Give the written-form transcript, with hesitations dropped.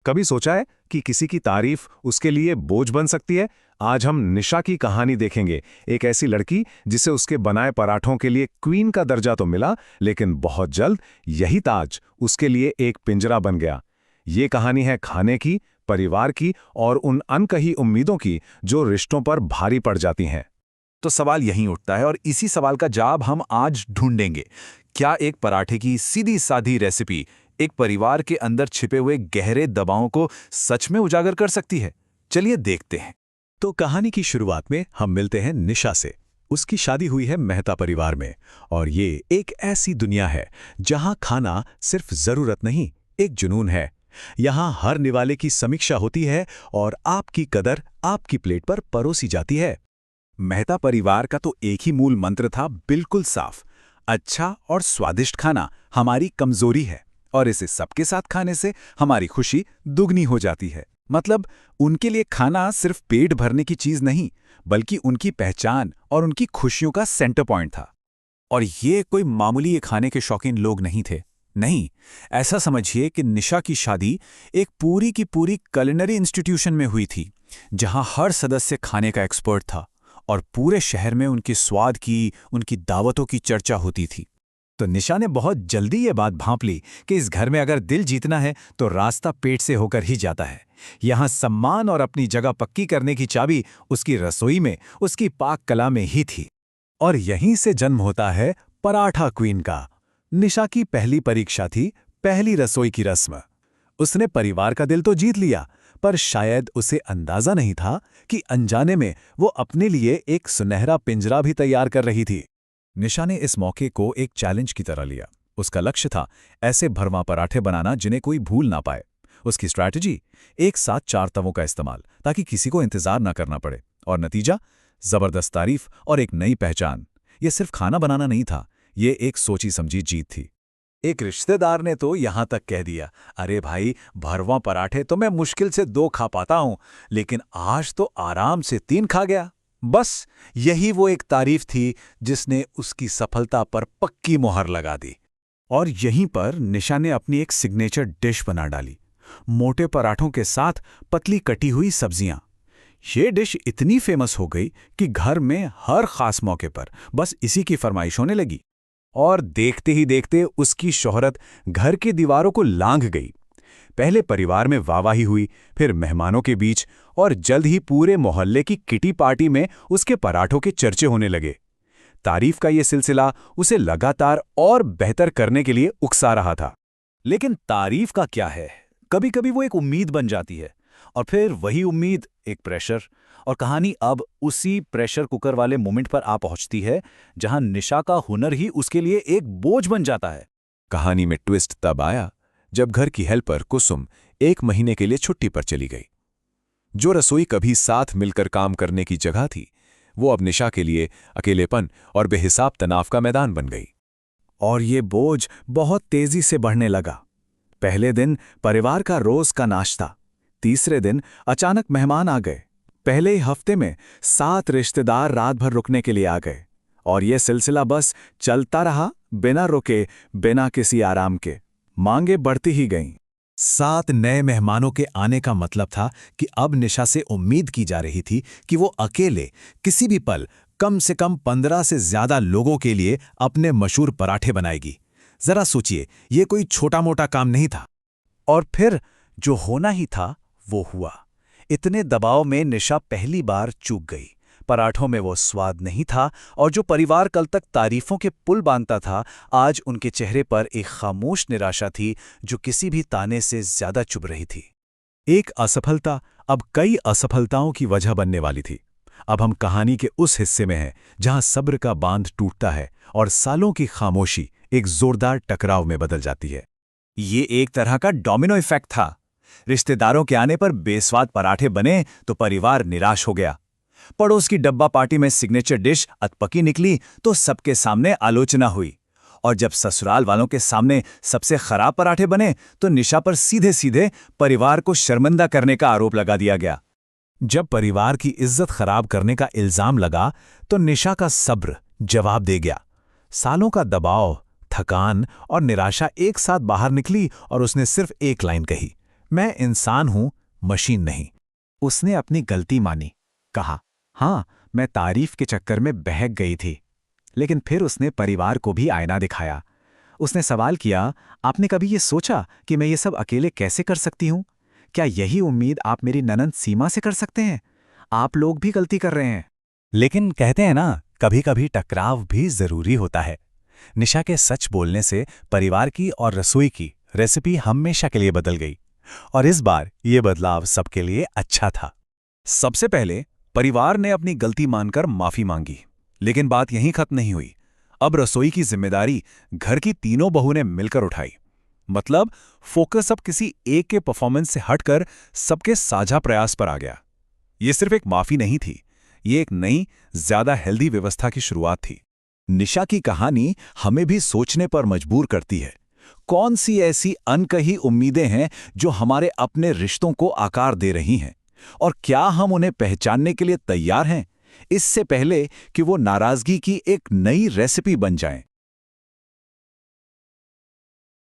कभी सोचा है कि किसी की तारीफ उसके लिए बोझ बन सकती है? आज हम निशा की कहानी देखेंगे। एक ऐसी लड़की जिसे उसके बनाए पराठों के लिए क्वीन का दर्जा तो मिला, लेकिन बहुत जल्द यही ताज उसके लिए एक पिंजरा बन गया। ये कहानी है खाने की, परिवार की और उन अनकही उम्मीदों की जो रिश्तों पर भारी पड़ जाती हैं। तो सवाल यहीं उठता है और इसी सवाल का जवाब हम आज ढूंढेंगे। क्या एक पराठे की सीधी सादी रेसिपी एक परिवार के अंदर छिपे हुए गहरे दबावों को सच में उजागर कर सकती है? चलिए देखते हैं। तो कहानी की शुरुआत में हम मिलते हैं निशा से। उसकी शादी हुई है मेहता परिवार में और ये एक ऐसी दुनिया है जहां खाना सिर्फ जरूरत नहीं, एक जुनून है। यहाँ हर निवाले की समीक्षा होती है और आपकी कदर आपकी प्लेट पर परोसी जाती है। मेहता परिवार का तो एक ही मूल मंत्र था, बिल्कुल साफ। अच्छा और स्वादिष्ट खाना हमारी कमजोरी है और इसे सबके साथ खाने से हमारी खुशी दुगनी हो जाती है। मतलब उनके लिए खाना सिर्फ पेट भरने की चीज नहीं, बल्कि उनकी पहचान और उनकी खुशियों का सेंटर पॉइंट था। और ये कोई मामूली खाने के शौकीन लोग नहीं थे। नहीं, ऐसा समझिए कि निशा की शादी एक पूरी की पूरी कुलिनरी इंस्टीट्यूशन में हुई थी, जहां हर सदस्य खाने का एक्सपर्ट था और पूरे शहर में उनके स्वाद की, उनकी दावतों की चर्चा होती थी। तो निशा ने बहुत जल्दी ये बात भांप ली कि इस घर में अगर दिल जीतना है तो रास्ता पेट से होकर ही जाता है। यहाँ सम्मान और अपनी जगह पक्की करने की चाबी उसकी रसोई में, उसकी पाक कला में ही थी। और यहीं से जन्म होता है पराठा क्वीन का। निशा की पहली परीक्षा थी, पहली रसोई की रस्म। उसने परिवार का दिल तो जीत लिया, पर शायद उसे अंदाजा नहीं था कि अनजाने में वो अपने लिए एक सुनहरा पिंजरा भी तैयार कर रही थी। निशा ने इस मौके को एक चैलेंज की तरह लिया। उसका लक्ष्य था ऐसे भरवा पराठे बनाना जिन्हें कोई भूल ना पाए। उसकी स्ट्रैटेजी, एक साथ 4 तवों का इस्तेमाल ताकि किसी को इंतजार ना करना पड़े। और नतीजा, जबरदस्त तारीफ और एक नई पहचान। ये सिर्फ खाना बनाना नहीं था, ये एक सोची समझी जीत थी। एक रिश्तेदार ने तो यहां तक कह दिया, अरे भाई, भरवा पराठे तो मैं मुश्किल से 2 खा पाता हूं, लेकिन आज तो आराम से 3 खा गया। बस यही वो एक तारीफ थी जिसने उसकी सफलता पर पक्की मोहर लगा दी। और यहीं पर निशा ने अपनी एक सिग्नेचर डिश बना डाली, मोटे पराठों के साथ पतली कटी हुई सब्जियां। ये डिश इतनी फेमस हो गई कि घर में हर खास मौके पर बस इसी की फरमाइश होने लगी। और देखते ही देखते उसकी शोहरत घर की दीवारों को लांघ गई। पहले परिवार में वाहवाही हुई, फिर मेहमानों के बीच, और जल्द ही पूरे मोहल्ले की किटी पार्टी में उसके पराठों के चर्चे होने लगे। तारीफ का ये सिलसिला उसे लगातार और बेहतर करने के लिए उकसा रहा था। लेकिन तारीफ का क्या है, कभी कभी वो एक उम्मीद बन जाती है, और फिर वही उम्मीद एक प्रेशर। और कहानी अब उसी प्रेशर कुकर वाले मोमेंट पर आ पहुंचती है जहां निशा का हुनर ही उसके लिए एक बोझ बन जाता है। कहानी में ट्विस्ट तब आया जब घर की हेल्पर कुसुम 1 महीने के लिए छुट्टी पर चली गई। जो रसोई कभी साथ मिलकर काम करने की जगह थी, वो अब निशा के लिए अकेलेपन और बेहिसाब तनाव का मैदान बन गई। और ये बोझ बहुत तेजी से बढ़ने लगा। पहले दिन परिवार का रोज का नाश्ता, तीसरे दिन अचानक मेहमान आ गए, पहले ही हफ्ते में 7 रिश्तेदार रात भर रुकने के लिए आ गए। और ये सिलसिला बस चलता रहा, बिना रुके, बिना किसी आराम के। मांगे बढ़ती ही गईं। 7 नए मेहमानों के आने का मतलब था कि अब निशा से उम्मीद की जा रही थी कि वो अकेले किसी भी पल कम से कम 15 से ज्यादा लोगों के लिए अपने मशहूर पराठे बनाएगी। जरा सोचिए, ये कोई छोटा मोटा काम नहीं था। और फिर जो होना ही था वो हुआ। इतने दबाव में निशा पहली बार चूक गई। पराठों में वो स्वाद नहीं था, और जो परिवार कल तक तारीफों के पुल बांधता था, आज उनके चेहरे पर एक खामोश निराशा थी जो किसी भी ताने से ज्यादा चुभ रही थी। एक असफलता अब कई असफलताओं की वजह बनने वाली थी। अब हम कहानी के उस हिस्से में हैं जहां सब्र का बांध टूटता है और सालों की खामोशी एक जोरदार टकराव में बदल जाती है। ये एक तरह का डोमिनो इफेक्ट था। रिश्तेदारों के आने पर बेस्वाद पराठे बने तो परिवार निराश हो गया। पड़ोस की डब्बा पार्टी में सिग्नेचर डिश अधपकी निकली तो सबके सामने आलोचना हुई। और जब ससुराल वालों के सामने सबसे खराब पराठे बने तो निशा पर सीधे सीधे परिवार को शर्मिंदा करने का आरोप लगा दिया गया। जब परिवार की इज्जत खराब करने का इल्जाम लगा तो निशा का सब्र जवाब दे गया। सालों का दबाव, थकान और निराशा एक साथ बाहर निकली और उसने सिर्फ एक लाइन कही, मैं इंसान हूं, मशीन नहीं। उसने अपनी गलती मानी। कहा, हाँ, मैं तारीफ के चक्कर में बहक गई थी। लेकिन फिर उसने परिवार को भी आईना दिखाया। उसने सवाल किया, आपने कभी ये सोचा कि मैं ये सब अकेले कैसे कर सकती हूँ? क्या यही उम्मीद आप मेरी ननद सीमा से कर सकते हैं? आप लोग भी गलती कर रहे हैं। लेकिन कहते हैं ना, कभी कभी टकराव भी जरूरी होता है। निशा के सच बोलने से परिवार की और रसोई की रेसिपी हमेशा के लिए बदल गई। और इस बार ये बदलाव सबके लिए अच्छा था। सबसे पहले परिवार ने अपनी गलती मानकर माफी मांगी। लेकिन बात यहीं खत्म नहीं हुई। अब रसोई की जिम्मेदारी घर की तीनों बहू ने मिलकर उठाई। मतलब फोकस अब किसी एक के परफॉर्मेंस से हटकर सबके साझा प्रयास पर आ गया। ये सिर्फ एक माफी नहीं थी, ये एक नई, ज्यादा हेल्दी व्यवस्था की शुरुआत थी। निशा की कहानी हमें भी सोचने पर मजबूर करती है। कौन सी ऐसी अनकही उम्मीदें हैं जो हमारे अपने रिश्तों को आकार दे रही हैं? और क्या हम उन्हें पहचानने के लिए तैयार हैं, इससे पहले कि वो नाराजगी की एक नई रेसिपी बन जाएं?